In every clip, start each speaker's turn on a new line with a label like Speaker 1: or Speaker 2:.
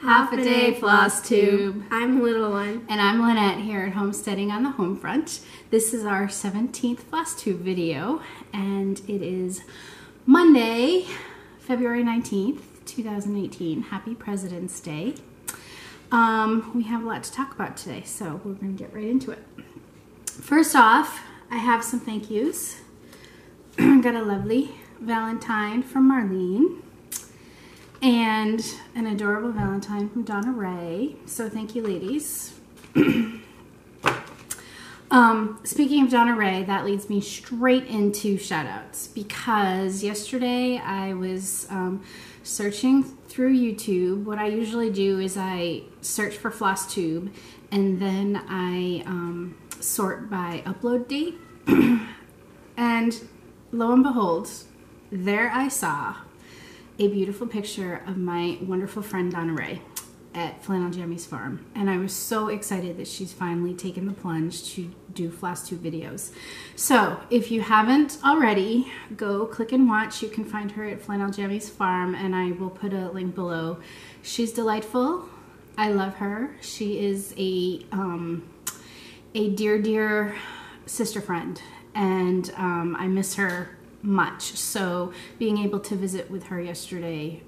Speaker 1: Half a Day Flosstube.
Speaker 2: I'm Little One.
Speaker 1: And I'm Lynette here at Homesteading on the Home Front. This is our 17th Flosstube video, and it is Monday, February 19th, 2018. Happy President's Day. We have a lot to talk about today, so we're going to get right into it. First off, I have some thank yous. Got a lovely Valentine from Marlene. And an adorable Valentine from Donna Ray. So thank you, ladies. Speaking of Donna Ray, that leads me straight into shout-outs, because yesterday I was searching through YouTube. What I usually do is I search for Flosstube, and then I sort by upload date. And lo and behold, there I saw a beautiful picture of my wonderful friend Donna Ray at Flannel Jammy's farm, and I was so excited that she's finally taken the plunge to do Flosstube videos. So if you haven't already, go click and watch. You can find her at Flannel Jammy's farm, and I will put a link below. She's delightful. I love her. She is a dear sister friend, and I miss her much. So being able to visit with her yesterday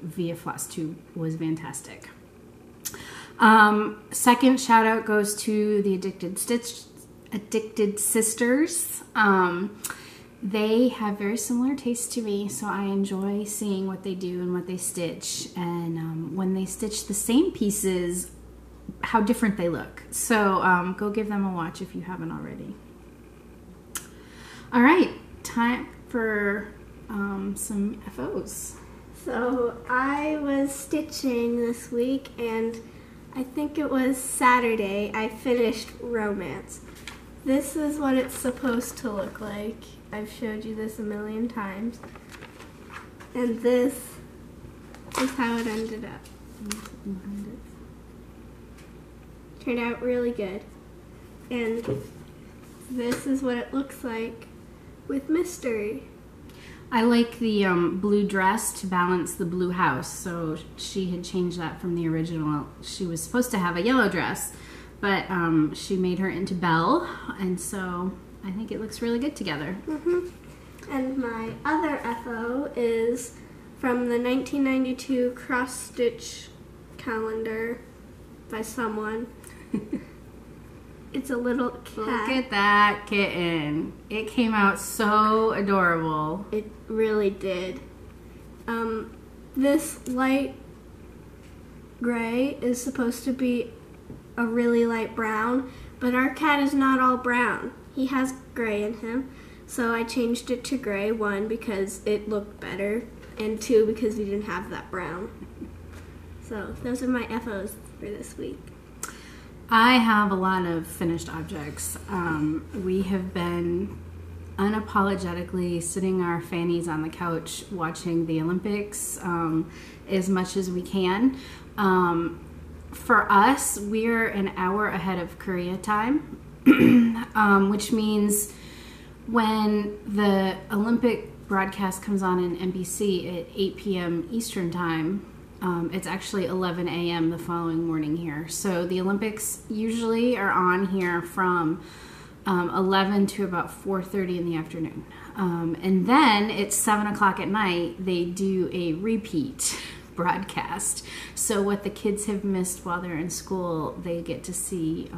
Speaker 1: via Flosstube was fantastic. Second shout out goes to the Addicted Sisters. They have very similar tastes to me, so I enjoy seeing what they do and what they stitch, and when they stitch the same pieces, how different they look. So go give them a watch if you haven't already. All right, time for some FOs.
Speaker 2: So I was stitching this week, and I think it was Saturday I finished Romance. This is what it's supposed to look like. I've showed you this a million times. And this is how it ended up. Turned out really good. And this is what it looks like with Mystery.
Speaker 1: I like the blue dress to balance the blue house, so she had changed that from the original. She was supposed to have a yellow dress, but she made her into Belle, and so I think it looks really good together.
Speaker 2: And my other FO is from the 1992 cross-stitch calendar by someone. It's a little cat.
Speaker 1: Look at that kitten. It came out so adorable.
Speaker 2: It really did. This light gray is supposed to be a really light brown, but our cat is not all brown. He has gray in him, so I changed it to gray, 1, because it looked better, and 2, because we didn't have that brown. So those are my FOs for this week.
Speaker 1: I have a lot of finished objects. We have been unapologetically sitting our fannies on the couch watching the Olympics as much as we can. For us, we're an hour ahead of Korea time, which means when the Olympic broadcast comes on in NBC at 8 p.m. Eastern time, it's actually 11 a.m. the following morning here. So the Olympics usually are on here from 11 to about 4:30 in the afternoon. And then at 7 o'clock at night, they do a repeat broadcast. So what the kids have missed while they're in school, they get to see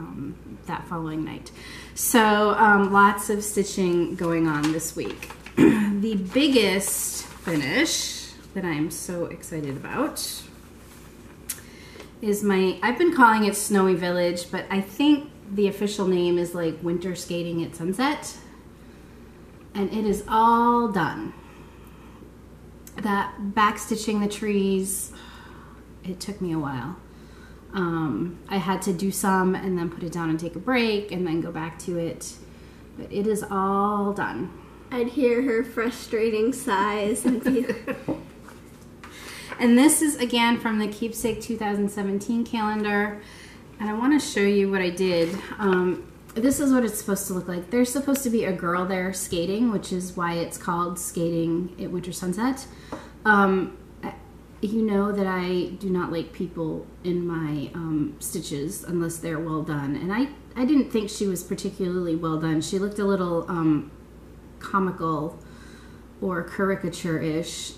Speaker 1: that following night. So lots of stitching going on this week. The biggest finish that I'm so excited about is I've been calling it Snowy Village, but I think the official name is like Winter Skating at Sunset, and it is all done. That back stitching the trees, it took me a while. I had to do some and then put it down and take a break and then go back to it, but it is all done.
Speaker 2: I'd hear her frustrating sighs and be
Speaker 1: And this is again from the Keepsake 2017 calendar, and I want to show you what I did. This is what it's supposed to look like. There's supposed to be a girl there skating, which is why it's called Skating at Winter Sunset. you know that I do not like people in my stitches unless they're well done. And I didn't think she was particularly well done. She looked a little comical or caricature-ish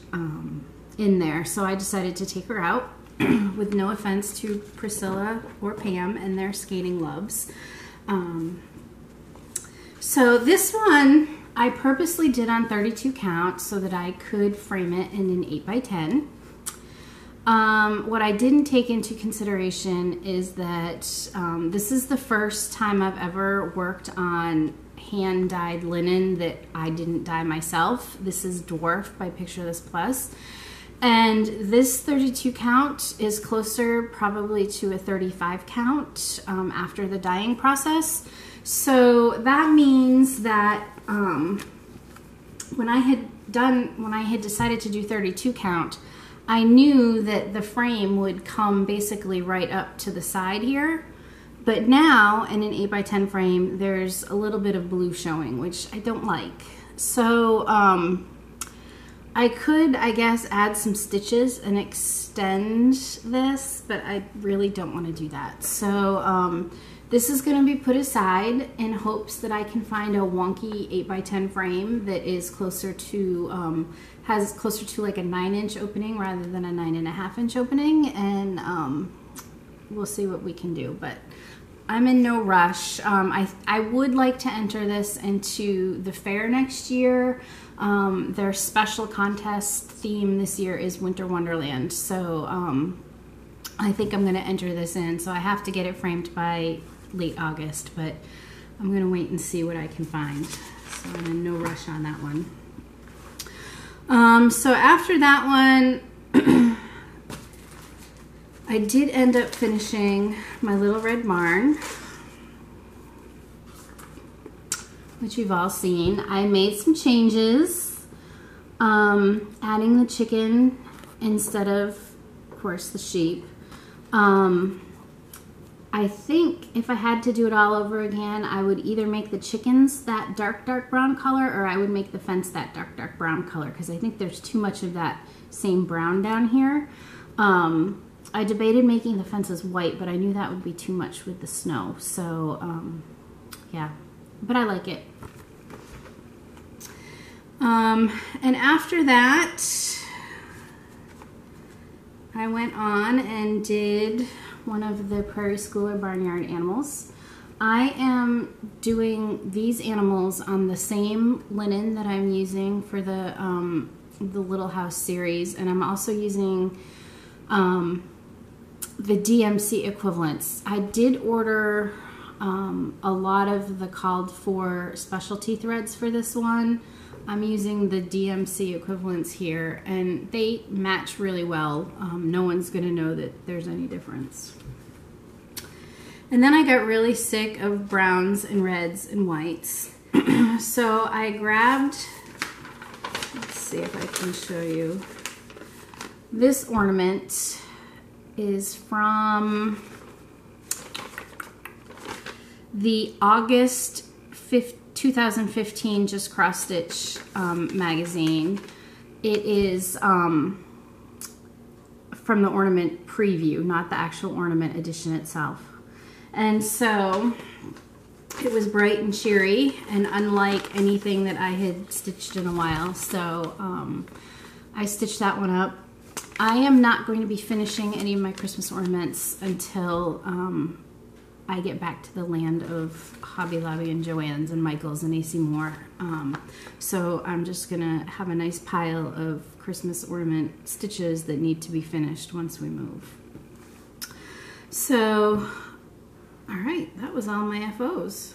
Speaker 1: in there. So I decided to take her out with no offense to Priscilla or Pam and their skating loves. So this one I purposely did on 32 count so that I could frame it in an 8x10. What I didn't take into consideration is that this is the first time I've ever worked on hand-dyed linen that I didn't dye myself. This is Dwarf by Picture This Plus. And this 32 count is closer probably to a 35 count after the dyeing process. So that means that when I had decided to do 32 count, I knew that the frame would come basically right up to the side here. But now in an 8x10 frame, there's a little bit of blue showing, which I don't like. So I could, I guess, add some stitches and extend this, but I really don't want to do that. So this is going to be put aside in hopes that I can find a wonky 8x10 frame that is closer to, has closer to like a 9-inch opening rather than a 9.5-inch opening, and we'll see what we can do. But I'm in no rush. I would like to enter this into the fair next year. Their special contest theme this year is Winter Wonderland. So I think I'm going to enter this in. So I have to get it framed by late August, but I'm going to wait and see what I can find. So I'm in no rush on that one. So after that one, I did end up finishing my Little Red Barn, which you've all seen. I made some changes, adding the chicken instead of course, the sheep. I think if I had to do it all over again, I would either make the chickens that dark brown color, or I would make the fence that dark brown color, because I think there's too much of that same brown down here. I debated making the fences white, but I knew that would be too much with the snow. So, yeah, but I like it. And after that, I went on and did one of the Prairie Schooler Barnyard animals. I am doing these animals on the same linen that I'm using for the Little House series, and I'm also using the DMC equivalents. I did order a lot of the called for specialty threads for this one. I'm using the DMC equivalents here, and they match really well. No one's going to know that there's any difference. And then I got really sick of browns and reds and whites. So I grabbed, let's see if I can show you. This ornament is from the August 2015 Just Cross Stitch magazine. It is from the ornament preview, not the actual ornament edition itself. And so it was bright and cheery and unlike anything that I had stitched in a while. So I stitched that one up. I am not going to be finishing any of my Christmas ornaments until I get back to the land of Hobby Lobby and Joann's and Michael's and AC Moore. So I'm just gonna have a nice pile of Christmas ornament stitches that need to be finished once we move. So, all right, that was all my FOs.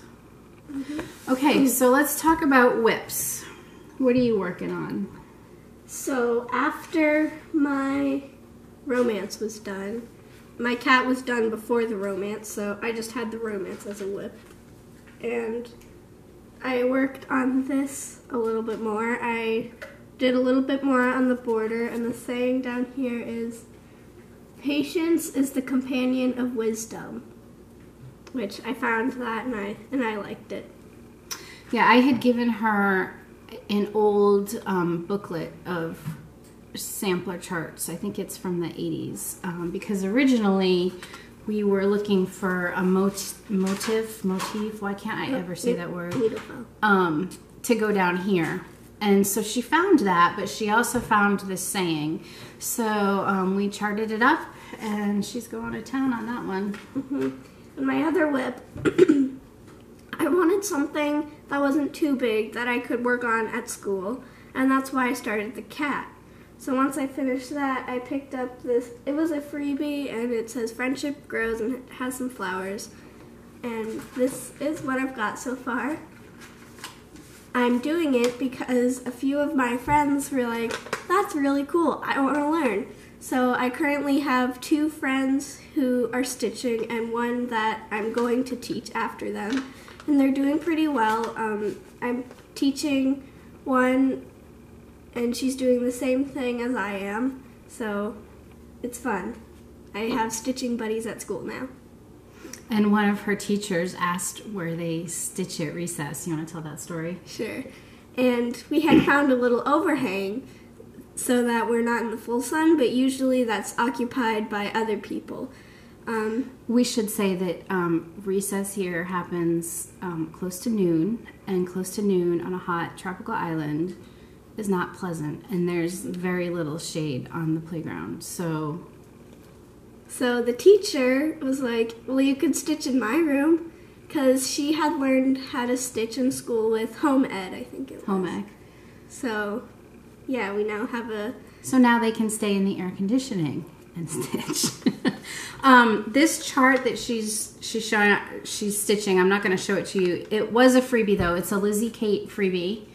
Speaker 1: Okay, so let's talk about whips. What are you working on?
Speaker 2: So after my romance was done, my cat was done before the romance, so I just had the romance as a whip. And I worked on this a little bit more. I did a little bit more on the border, and the saying down here is, "Patience is the companion of wisdom," which I found that and I liked it.
Speaker 1: Yeah, I had given her an old booklet of
Speaker 2: sampler charts. I think it's from the 80s, because originally we were looking for a motif, why can't I ever say that word, to go down here. And so she found that, but she also found this saying. So we charted it up, and she's going to town on that one.
Speaker 1: Mm-hmm. And my other whip, I wanted something that wasn't too big that I could work on at school, and that's why I started the cat. So once I finished that, I picked up this, it was a freebie, and it says friendship grows, and it has some flowers. And this is what I've got so far. I'm doing it because a few of my friends were like, that's really cool, I want to learn. So I currently have 2 friends who are stitching and one that I'm going to teach after them. And they're doing pretty well. I'm teaching one, and she's doing the same thing as I am, so it's fun. I have stitching buddies at school now.
Speaker 2: And one of her teachers asked where they stitch at recess. You want to tell that story?
Speaker 1: Sure. And we had found a little overhang so that we're not in the full sun, but usually that's occupied by other people.
Speaker 2: We should say that recess here happens close to noon, and close to noon on a hot tropical island is not pleasant, and there's very little shade on the playground. So
Speaker 1: the teacher was like, well, you could stitch in my room, because she had learned how to stitch in school with home ed, I think it was.
Speaker 2: Home ec.
Speaker 1: So yeah, we now have
Speaker 2: So now they can stay in the air conditioning and stitch. This chart that she's showing, she's stitching, I'm not going to show it to you. It was a freebie though. It's a Lizzie Kate freebie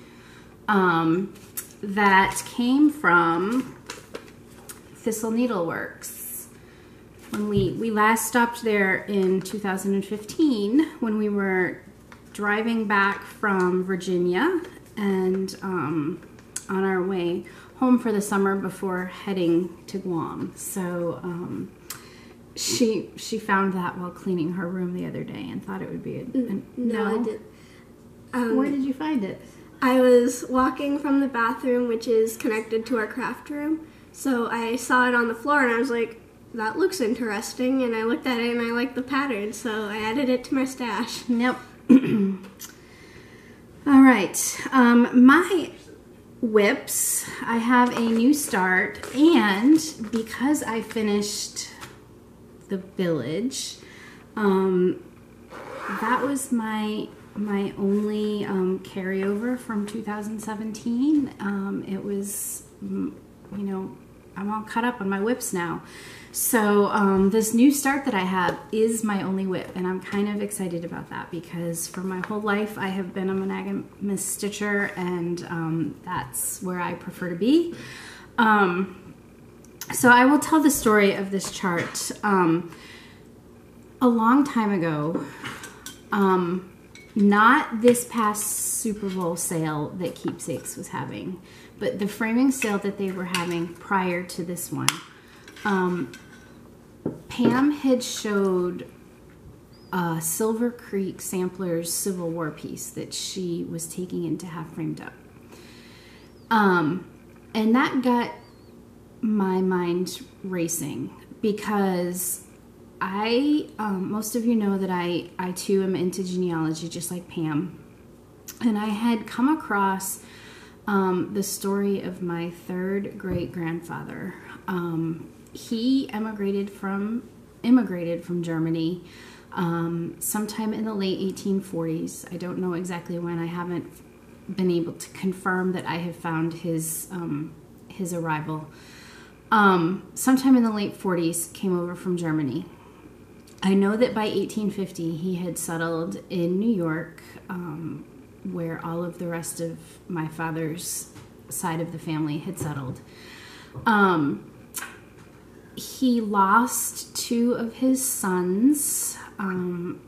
Speaker 2: that came from Thistle Needleworks. When we last stopped there in 2015 when we were driving back from Virginia and on our way home for the summer before heading to Guam. So she found that while cleaning her room the other day and thought it would be
Speaker 1: no, I didn't.
Speaker 2: Where did you find it?
Speaker 1: I was walking from the bathroom, which is connected to our craft room. So I saw it on the floor and I was like, that looks interesting. And I looked at it and I liked the pattern. So I added it to my stash.
Speaker 2: Nope. All right. My whips, I have a new start, and because I finished the village, that was my only carryover from 2017. It was, you know, I'm all caught up on my whips now. So this new start that I have is my only whip, and I'm kind of excited about that because for my whole life I have been a monogamous stitcher, and that's where I prefer to be. So I will tell the story of this chart. A long time ago, not this past Super Bowl sale that Keepsakes was having, but the framing sale that they were having prior to this one. Pam had showed Silver Creek Sampler's Civil War piece that she was taking in to have framed up. And that got my mind racing because most of you know that I too am into genealogy just like Pam. And I had come across the story of my third great-grandfather. He immigrated from Germany sometime in the late 1840s. I don't know exactly when. I haven't been able to confirm that I have found his arrival. Sometime in the late 40s, came over from Germany. I know that by 1850 he had settled in New York, where all of the rest of my father's side of the family had settled. He lost 2 of his sons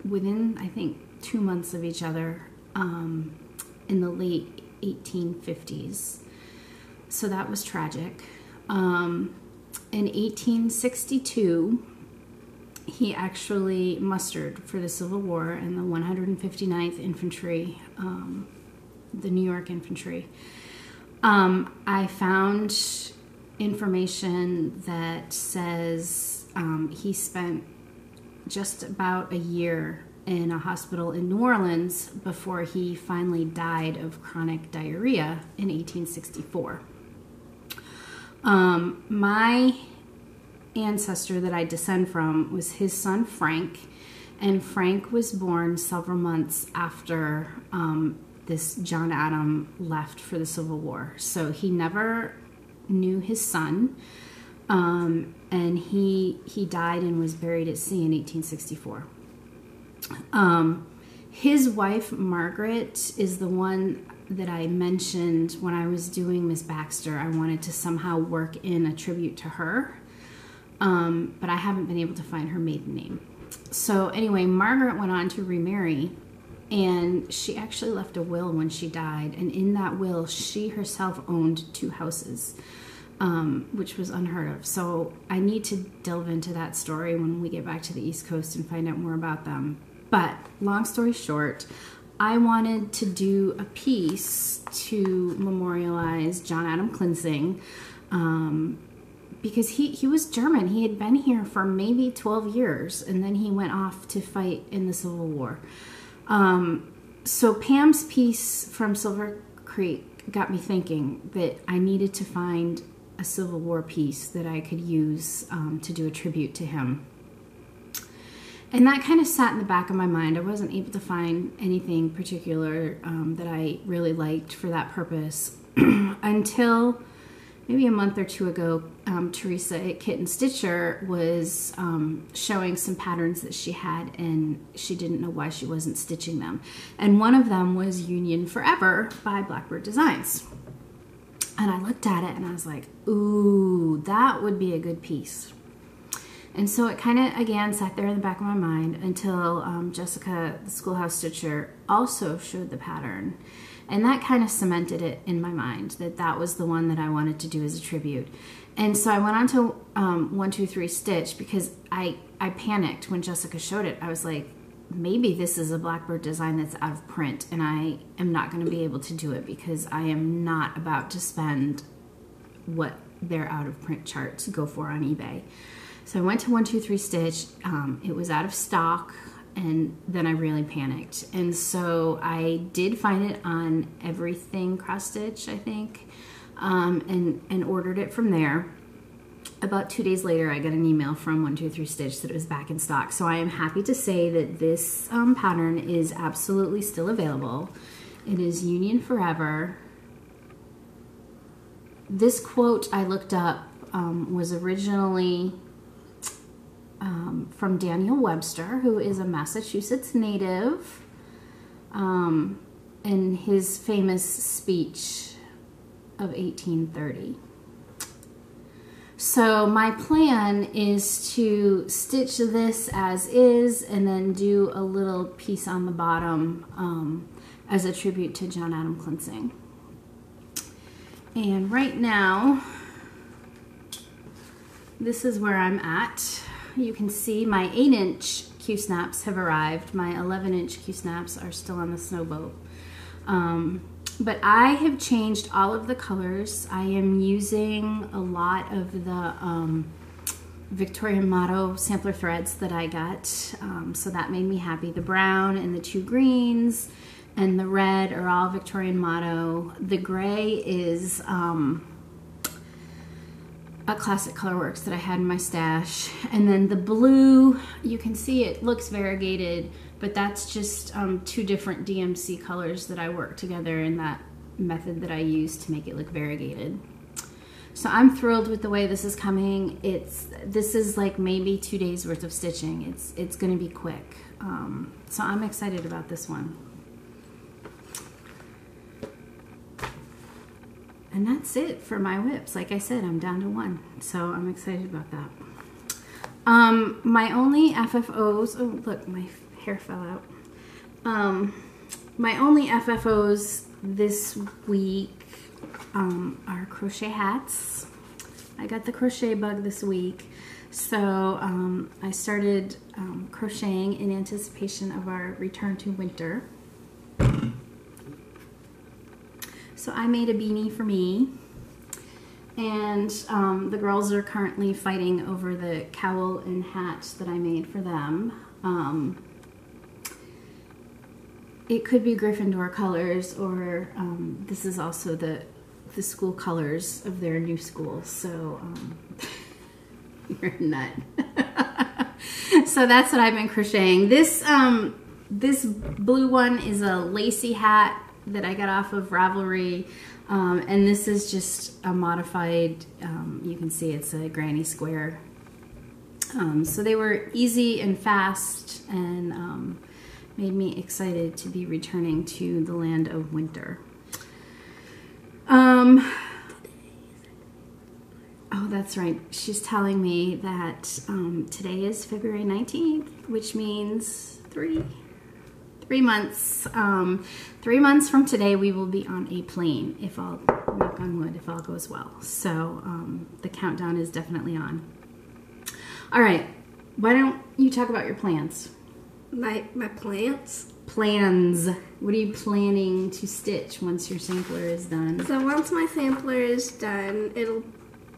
Speaker 2: within, I think, 2 months of each other in the late 1850s. So that was tragic. In 1862, he actually mustered for the Civil War in the 159th Infantry, the New York Infantry. I found
Speaker 1: information that says he spent just about a year in a hospital in New Orleans before he finally died of chronic diarrhea in 1864. My ancestor that I descend from was his son Frank, and Frank was born several months after this John Adam left for the Civil War. So he never knew his son, and he died and was buried at sea in 1864. His wife Margaret is the one that I mentioned when I was doing Miss Baxter. I wanted to somehow work in a tribute to her, but I haven't been able to find her maiden name. So anyway, Margaret went on to remarry, and she actually left a will when she died, and in that will she herself owned 2 houses, which was unheard of. So I need to delve into that story when we get back to the East Coast and find out more about them. But long story short, I wanted to do a piece to memorialize John Adam Klinsing, because he was German. He had been here for maybe 12 years, and then he went off to fight in the Civil War. So Pam's piece from Silver Creek got me thinking that I needed to find a Civil War piece that I could use to do a tribute to him. And that kind of sat in the back of my mind. I wasn't able to find anything particular that I really liked for that purpose until maybe a month or 2 ago. Teresa at Kitten Stitcher was showing some patterns that she had, and she didn't know why she wasn't stitching them. And one of them was Union Forever by Blackbird Designs. And I looked at it and I was like, ooh, that would be a good piece. And so it kind of, again, sat there in the back of my mind until Jessica, the Schoolhouse Stitcher, also showed the pattern. And that kind of cemented it in my mind that that was the one that I wanted to do as a tribute. And so I went on to 1, 2, 3 Stitch because I panicked when Jessica showed it. I was like, maybe this is a Blackbird design that's out of print, and I am not going to be able to do it because I am not about to spend what their out of print charts go for on eBay. So I went to 1, 2, 3 Stitch. It was out of stock, and then I really panicked. And so I did find it on Everything Cross Stitch, I think, and ordered it from there. About 2 days later, I got an email from 1, 2, 3 Stitch that it was back in stock. So I am happy to say that this pattern is absolutely still available. It is Union Forever. This quote I looked up was originally from Daniel Webster, who is a Massachusetts native, in his famous speech of 1830. So my plan is to stitch this as is and then do a little piece on the bottom as a tribute to John Adam Klinsing. And right now, this is where I'm at. You can see my 8-inch Q-snaps have arrived. My 11-inch Q-snaps are still on the snowboat. But I have changed all of the colors. I am using a lot of the Victorian Motto sampler threads that I got, so that made me happy. The brown and the 2 greens and the red are all Victorian Motto. The gray is a Classic Colorworks that I had in my stash. And then the blue, you can see it looks variegated, but that's just 2 different DMC colors that I work together in that method that I use to make it look variegated. So I'm thrilled with the way this is coming. This is like maybe 2 days worth of stitching. It's gonna be quick. So I'm excited about this one. And that's it for my whips. Like I said, I'm down to 1, so I'm excited about that. My only FFOs, oh look, my hair fell out. My only FFOs this week are crochet hats. I got the crochet bug this week, so I started crocheting in anticipation of our return to winter. So I made a beanie for me, And the girls are currently fighting over the cowl and hat that I made for them. It could be Gryffindor colors, or this is also the school colors of their new school. So you're a nut. So that's what I've been crocheting. This blue one is a lacy hat that I got off of Ravelry. And this is just a modified, you can see it's a granny square. So they were easy and fast, and made me excited to be returning to the land of winter. Oh, that's right. She's telling me that today is February 19th, which means three months. 3 months from today, we will be on a plane, if all, knock on wood, if all goes well. So the countdown is definitely on. All right, why don't you talk about your plans?
Speaker 2: My plants?
Speaker 1: Plans. What are you planning to stitch once your sampler is done?
Speaker 2: So once my sampler is done, it'll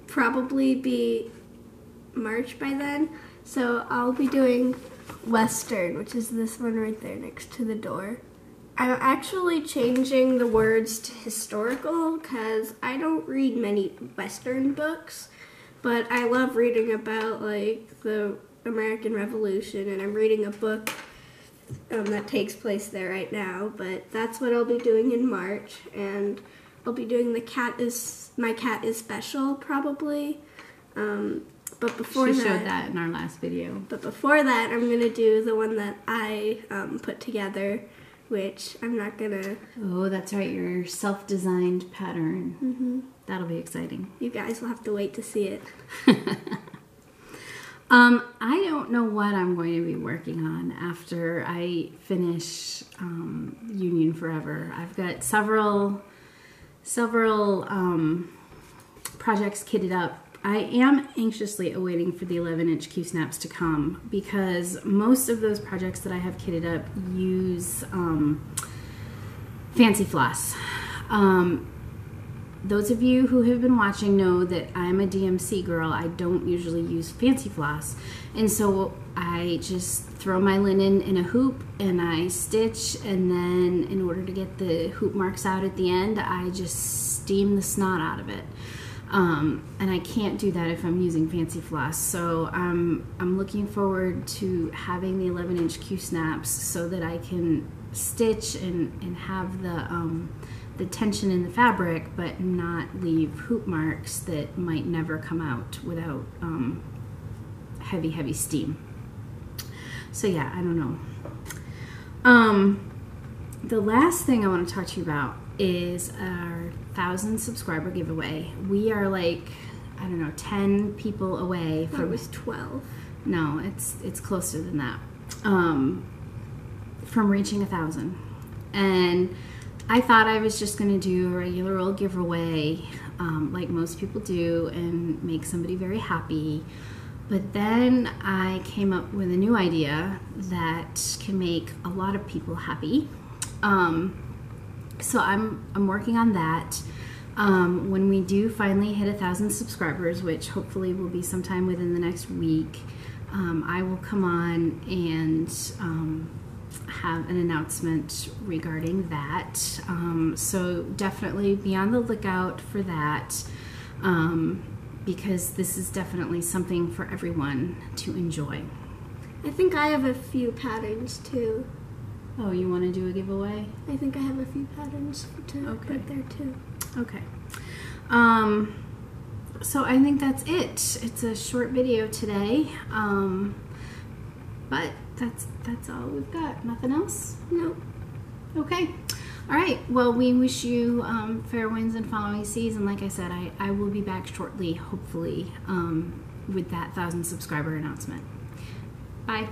Speaker 2: probably be March by then. So I'll be doing Western, which is this one right there next to the door. I'm actually changing the words to historical because I don't read many Western books, but I love reading about like the American Revolution, and I'm reading a book that takes place there right now. But that's what I'll be doing in March, and I'll be doing My Cat is Special probably. But before
Speaker 1: she showed that in our last video.
Speaker 2: But before that, I'm gonna do the one that I put together, which I'm not gonna.
Speaker 1: Oh, that's right, your self-designed pattern.
Speaker 2: Mm-hmm.
Speaker 1: That'll be exciting.
Speaker 2: You guys will have to wait to see it.
Speaker 1: I don't know what I'm going to be working on after I finish Union Forever. I've got several projects kitted up. I am anxiously awaiting for the 11-inch Q-snaps to come, because most of those projects that I have kitted up use fancy floss. Those of you who have been watching know that I'm a DMC girl. I don't usually use fancy floss, and so I just throw my linen in a hoop and I stitch, and then in order to get the hoop marks out at the end, I just steam the snot out of it. And I can't do that if I'm using fancy floss. So I'm looking forward to having the 11-inch Q-snaps so that I can stitch and have the tension in the fabric, but not leave hoop marks that might never come out without heavy steam. So yeah, I don't know. The last thing I want to talk to you about is our 1,000 subscriber giveaway. We are like, I don't know, 10 people away from.
Speaker 2: It was 12.
Speaker 1: No, it's closer than that. From reaching 1,000, and I thought I was just going to do a regular old giveaway, like most people do, and make somebody very happy. But then I came up with a new idea that can make a lot of people happy. So I'm working on that. When we do finally hit 1,000 subscribers, which hopefully will be sometime within the next week, I will come on and have an announcement regarding that. So definitely be on the lookout for that, because this is definitely something for everyone to enjoy.
Speaker 2: I think I have a few patterns too.
Speaker 1: Oh, you want to do a giveaway?
Speaker 2: I think I have a few patterns to put there too.
Speaker 1: Okay. So I think that's it. It's a short video today, but that's all we've got. Nothing else?
Speaker 2: Nope.
Speaker 1: Okay. All right. Well, we wish you fair winds and following seas, and like I said, I will be back shortly, hopefully, with that 1,000 subscriber announcement. Bye.